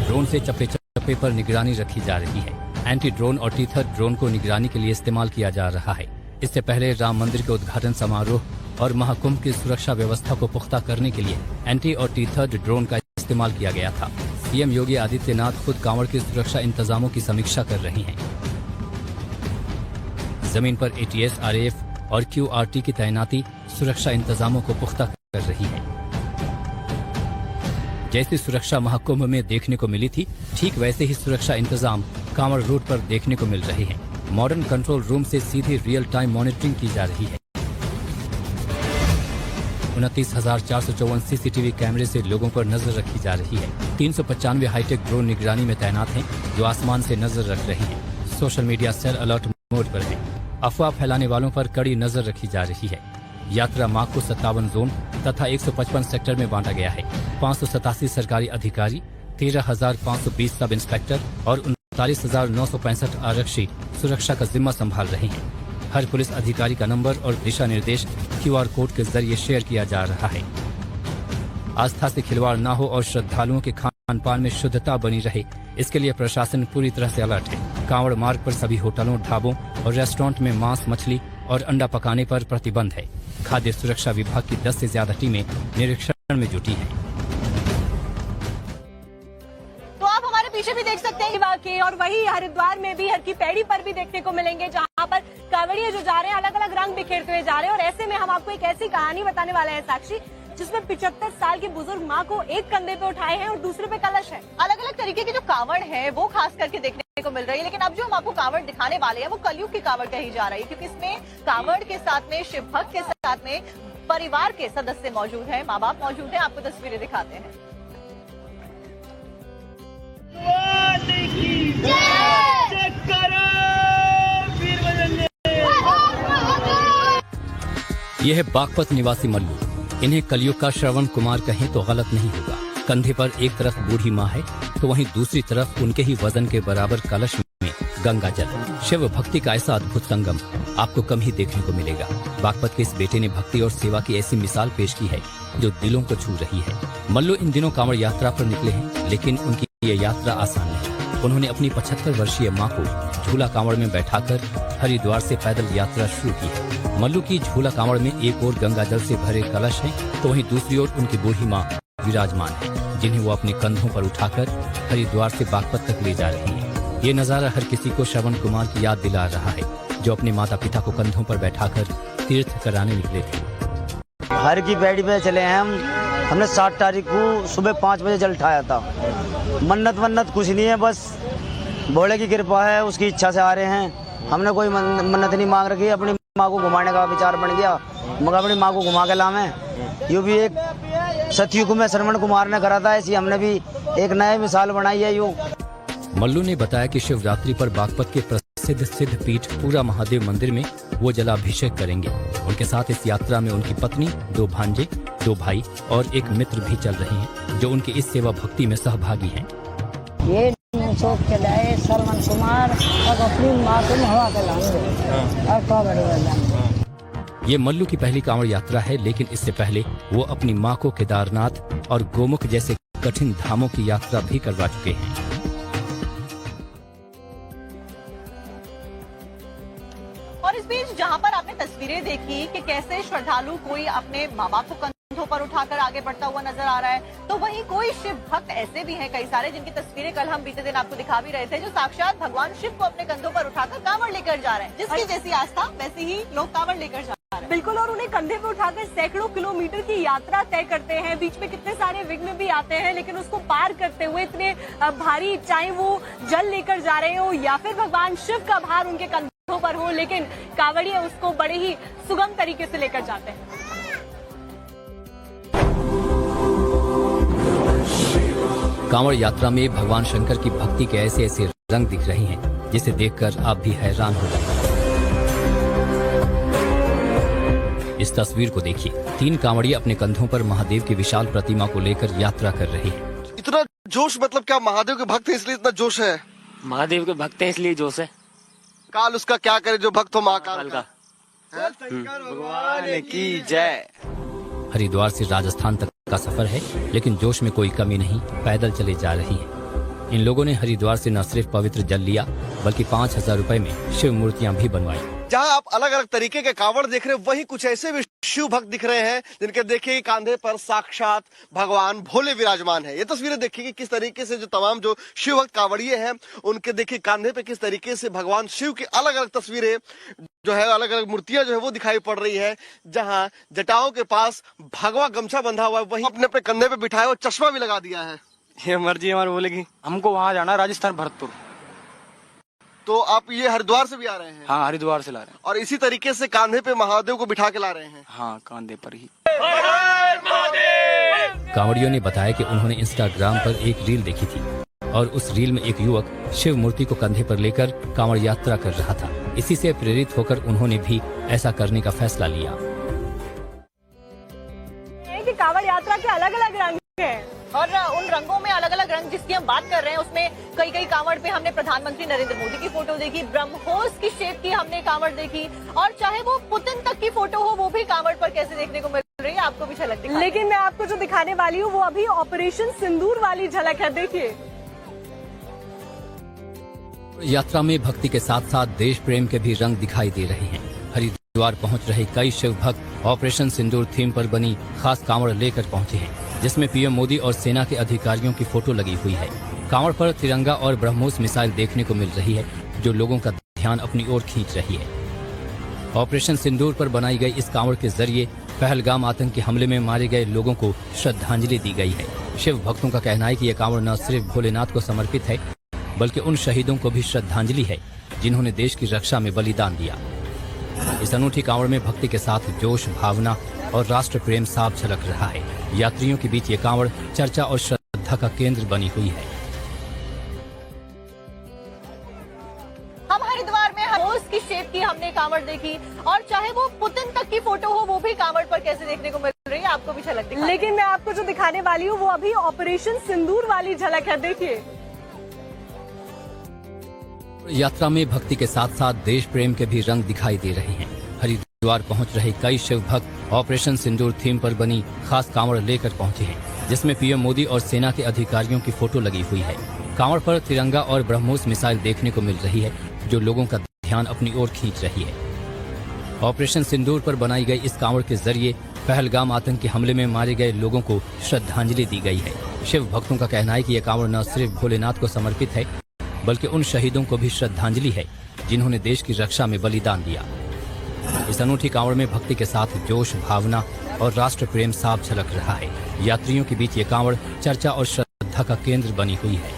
Drone से चप्पे चप्पे पर निगरानी रखी जा रही है। एंटी ड्रोन और टीथर ड्रोन को निगरानी के लिए इस्तेमाल किया जा रहा है। इससे पहले राम मंदिर के उद्घाटन समारोह और महाकुंभ की सुरक्षा व्यवस्था को पुख्ता करने के लिए एंटी और टीथर ड्रोन का इस्तेमाल किया गया था। सीएम योगी आदित्यनाथ खुद कांवड़ की सुरक्षा इंतजामों की समीक्षा कर रहे हैं। जमीन पर एटीएस, आरएएफ और क्यूआरटी की तैनाती सुरक्षा इंतजामों को पुख्ता कर रही है। जैसी सुरक्षा महाकुंभ में देखने को मिली थी, ठीक वैसे ही सुरक्षा इंतजाम कांवड़ रोड पर देखने को मिल रहे हैं। मॉडर्न कंट्रोल रूम से सीधी रियल टाइम मॉनिटरिंग की जा रही है। 29,454 सीसीटीवी कैमरे से लोगों पर नजर रखी जा रही है। 395 हाईटेक ड्रोन निगरानी में तैनात हैं, जो आसमान से नजर रख रहे हैं। Social media cell alert mode पर है। अफवाह फैलाने वालों पर कड़ी नजर रखी जा रही है। यात्रा मार्ग को 57 जोन तथा 155 सेक्टर में बांटा गया है। 587 सरकारी अधिकारी, 13,520 सब इंस्पेक्टर और 39,965 आरक्षी सुरक्षा का जिम्मा संभाल रहे हैं। हर पुलिस अधिकारी का नंबर और दिशा निर्देश क्यूआर कोड के जरिए शेयर किया जा रहा है। आस्था से खिलवाड़ न हो और श्रद्धालुओं के खान पान में शुद्धता बनी रहे, इसके लिए प्रशासन पूरी तरह से अलर्ट है। कांवड़ मार्ग पर सभी होटलों, ढाबों और रेस्टोरेंट में मांस, मछली और अंडा पकाने पर प्रतिबंध है। खाद्य सुरक्षा विभाग की 10 से ज्यादा टीमें निरीक्षण में जुटी हैं। तो आप हमारे पीछे भी देख सकते हैं वाकई, और वही हरिद्वार में भी हर की पैड़ी पर भी देखने को मिलेंगे, जहां पर कांवड़िए जो जा रहे हैं अलग अलग रंग बिखेरते हुए जा रहे हैं। और ऐसे में हम आपको एक ऐसी कहानी बताने वाले हैं साक्षी, जिसमें 75 साल की बुजुर्ग माँ को एक कंधे पे उठाए हैं और दूसरे पे कलश है। अलग अलग तरीके की जो कांवड़ है वो खास करके देखने को मिल रही है। लेकिन अब जो हम आपको कांवड़ दिखाने वाले हैं वो कलयुग की कांवड़ कही जा रही है, क्योंकि इसमें कांवड़ के साथ में शिव भक्त के साथ में परिवार के सदस्य मौजूद हैं, माँ बाप मौजूद हैं। आपको तस्वीरें दिखाते हैं। यह है बागपत निवासी मल्लू। इन्हें कलयुग का श्रवण कुमार कहें तो गलत नहीं होगा। कंधे पर एक तरफ बूढ़ी माँ है तो वहीं दूसरी तरफ उनके ही वजन के बराबर कलश में गंगा जल। शिव भक्ति का ऐसा अद्भुत संगम आपको कम ही देखने को मिलेगा। बागपत के इस बेटे ने भक्ति और सेवा की ऐसी मिसाल पेश की है जो दिलों को छू रही है। मल्लू इन दिनों कांवड़ यात्रा पर निकले हैं, लेकिन उनकी ये यात्रा आसान नहीं। उन्होंने अपनी 75 वर्षीय माँ को झूला कांवड़ में बैठाकर हरिद्वार से पैदल यात्रा शुरू की है। मल्लू की झूला कांवड़ में एक ओर गंगा जल से भरे कलश है तो वहीं दूसरी ओर उनकी बूढ़ी माँ विराजमान है, जिन्हें वो अपने कंधों पर उठाकर हरिद्वार से बागपत तक ले जा रही है। ये नजारा हर किसी को श्रवण कुमार की याद दिला रहा है, जो अपने माता पिता को कंधों पर बैठाकर तीर्थ कराने निकले थे। हर की पैड़ी पे चले हैं हमने 7 तारीख को सुबह 5 बजे जल उठाया था। मन्नत कुछ नहीं है, बस भोले की कृपा है, उसकी इच्छा से आ रहे हैं। हमने कोई मन्नत नहीं मांग रखी। अपनी माँ को घुमाने का विचार बन गया, मगर अपनी माँ को घुमा के लावे। यूँ भी एक सतयुग में श्रवण कुमार ने करा था, ऐसी हमने भी एक नई मिसाल बनाई है। यूँ मल्लू ने बताया कि शिवरात्रि पर बागपत के प्रसिद्ध सिद्ध पीठ पूरा महादेव मंदिर में वो जलाभिषेक करेंगे। उनके साथ इस यात्रा में उनकी पत्नी, 2 भांजे, 2 भाई और एक मित्र भी चल रहे हैं, जो उनकी इस सेवा भक्ति में सहभागी हैं। ये सोच के लाए श्रवण कुमार अब अपनी माँ को नहवा के लाएंगे और कांवड़ जाएंगे। ये मल्लू की पहली कांवड़ यात्रा है, लेकिन इससे पहले वो अपनी माँ को केदारनाथ और गोमुख जैसे कठिन धामों की यात्रा भी करवा चुके हैं। और इस बीच जहां पर आपने तस्वीरें देखी कि कैसे श्रद्धालु कोई अपने माँ बाप को कंधों पर उठाकर आगे बढ़ता हुआ नजर आ रहा है, तो वहीं कोई शिव भक्त ऐसे भी हैं कई सारे, जिनकी तस्वीरें कल हम बीते दिन आपको दिखा भी रहे थे, जो साक्षात भगवान शिव को अपने कंधों पर उठाकर कांवड़ लेकर जा रहे हैं। जिसकी जैसी आस्था वैसे ही लोग कांवड़ लेकर जा रहे हैं। बिल्कुल, और उन्हें कंधे पर उठाकर सैकड़ों किलोमीटर की यात्रा तय करते हैं। बीच में कितने सारे विघ्न भी आते हैं, लेकिन उसको पार करते हुए इतने भारी, चाहे वो जल लेकर जा रहे हो या फिर भगवान शिव का भार उनके कंधों पर हो, लेकिन कांवड़िए उसको बड़े ही सुगम तरीके से लेकर जाते हैं। कांवड़ यात्रा में भगवान शंकर की भक्ति के ऐसे ऐसे रंग दिख रहे हैं, जिसे देखकर आप भी हैरान हो जाएंगे। इस तस्वीर को देखिए। 3 कांवड़िए अपने कंधों पर महादेव की विशाल प्रतिमा को लेकर यात्रा कर रहे हैं। इतना जोश, मतलब क्या महादेव के भक्त हैं इसलिए इतना जोश है? महादेव के भक्त हैं इसलिए जोश है। काल उसका क्या करे जो भक्त हो महाकाल का। भगवान की जय। हरिद्वार से राजस्थान तक का सफर है, लेकिन जोश में कोई कमी नहीं, पैदल चले जा रही हैं। इन लोगों ने हरिद्वार से न सिर्फ पवित्र जल लिया, बल्कि 5,000 रुपए में शिव मूर्तियां भी बनवाई। जहां आप अलग अलग तरीके के कावड़ देख रहे हैं, वहीं कुछ ऐसे भी शिव भक्त दिख रहे हैं जिनके देखिए कांधे पर साक्षात भगवान भोले विराजमान है। ये तस्वीरें देखिए कि किस तरीके से जो तमाम जो शिव भक्त कावड़िए हैं उनके देखिए कांधे पे किस तरीके से भगवान शिव की अलग अलग तस्वीरें जो है, अलग अलग मूर्तियां जो है वो दिखाई पड़ रही है। जहां जटाओं के पास भगवा गमछा बंधा हुआ है, वहीं अपने अपने कंधे पे बिठाया हुआ चश्मा भी लगा दिया है। ये मर्जी हमारी बोलेगी, हमको वहाँ जाना है राजस्थान भरतपुर। तो आप ये हरिद्वार से भी आ रहे हैं? हाँ, हरिद्वार से ला रहे हैं। और इसी तरीके से कांधे पे महादेव को बिठा के ला रहे हैं? हाँ, कांधे पर ही। कांवड़ियों ने बताया कि उन्होंने इंस्टाग्राम पर एक रील देखी थी और उस रील में एक युवक शिव मूर्ति को कंधे पर लेकर कांवड़ यात्रा कर रहा था। इसी से प्रेरित होकर उन्होंने भी ऐसा करने का फैसला लिया। कि कांवड़ यात्रा के अलग अलग रंग हैं और उन रंगों में अलग अलग रंग जिसकी हम बात कर रहे हैं उसमें कई कांवड़ पे हमने प्रधानमंत्री नरेंद्र मोदी की फोटो देखी, ब्रह्मोस की शेप की हमने कांवड़ देखी, और चाहे वो पुतिन तक की फोटो हो वो भी कांवड़ पर कैसे देखने को मिल रही है। आपको भी झलक दिखाई। लेकिन मैं आपको जो दिखाने वाली हूँ वो अभी ऑपरेशन सिंदूर वाली झलक है। देखिए, यात्रा में भक्ति के साथ साथ देश प्रेम के भी रंग दिखाई दे रहे हैं। हरिद्वार पहुंच रहे कई शिव भक्त ऑपरेशन सिंदूर थीम पर बनी खास कांवड़ लेकर पहुंचे हैं, जिसमें पीएम मोदी और सेना के अधिकारियों की फोटो लगी हुई है। कांवड़ पर तिरंगा और ब्रह्मोस मिसाइल देखने को मिल रही है, जो लोगों का ध्यान अपनी ओर खींच रही है। ऑपरेशन सिंदूर पर बनाई गई इस कांवड़ के जरिए पहलगाम आतंकी हमले में मारे गए लोगों को श्रद्धांजलि दी गई है। शिव भक्तों का कहना है कि यह कांवड़ न सिर्फ भोलेनाथ को समर्पित है, बल्कि उन शहीदों को भी श्रद्धांजलि है जिन्होंने देश की रक्षा में बलिदान दिया। इस अनूठी कांवड़ में भक्ति के साथ जोश, भावना और राष्ट्र प्रेम साफ झलक रहा है। यात्रियों के बीच ये कांवड़ चर्चा और श्रद्धा का केंद्र बनी हुई है। हम हरिद्वार में ब्रह्मोस की शेप की हमने कांवड़ देखी, और चाहे वो पुतिन तक की फोटो हो वो भी कांवड़ पर कैसे देखने को मिल रही है। आपको भी झलक दिखाई। लेकिन मैं आपको जो दिखाने वाली हूँ वो अभी ऑपरेशन सिंदूर वाली झलक है। देखिए, यात्रा में भक्ति के साथ साथ देश प्रेम के भी रंग दिखाई दे रहे हैं। हरिद्वार पहुंच रहे कई शिव भक्त ऑपरेशन सिंदूर थीम पर बनी खास कांवड़ लेकर पहुंचे हैं, जिसमें पीएम मोदी और सेना के अधिकारियों की फोटो लगी हुई है। कांवड़ पर तिरंगा और ब्रह्मोस मिसाइल देखने को मिल रही है, जो लोगों का ध्यान अपनी ओर खींच रही है। ऑपरेशन सिंदूर पर बनाई गई इस कांवड़ के जरिए पहलगाम आतंकी हमले में मारे गए लोगों को श्रद्धांजलि दी गई है। शिव भक्तों का कहना है कि यह कांवड़ न सिर्फ भोलेनाथ को समर्पित है, बल्कि उन शहीदों को भी श्रद्धांजलि है जिन्होंने देश की रक्षा में बलिदान दिया। इस अनूठी कांवड़ में भक्ति के साथ जोश, भावना और राष्ट्र प्रेम साफ झलक रहा है। यात्रियों के बीच ये कांवड़ चर्चा और श्रद्धा का केंद्र बनी हुई है।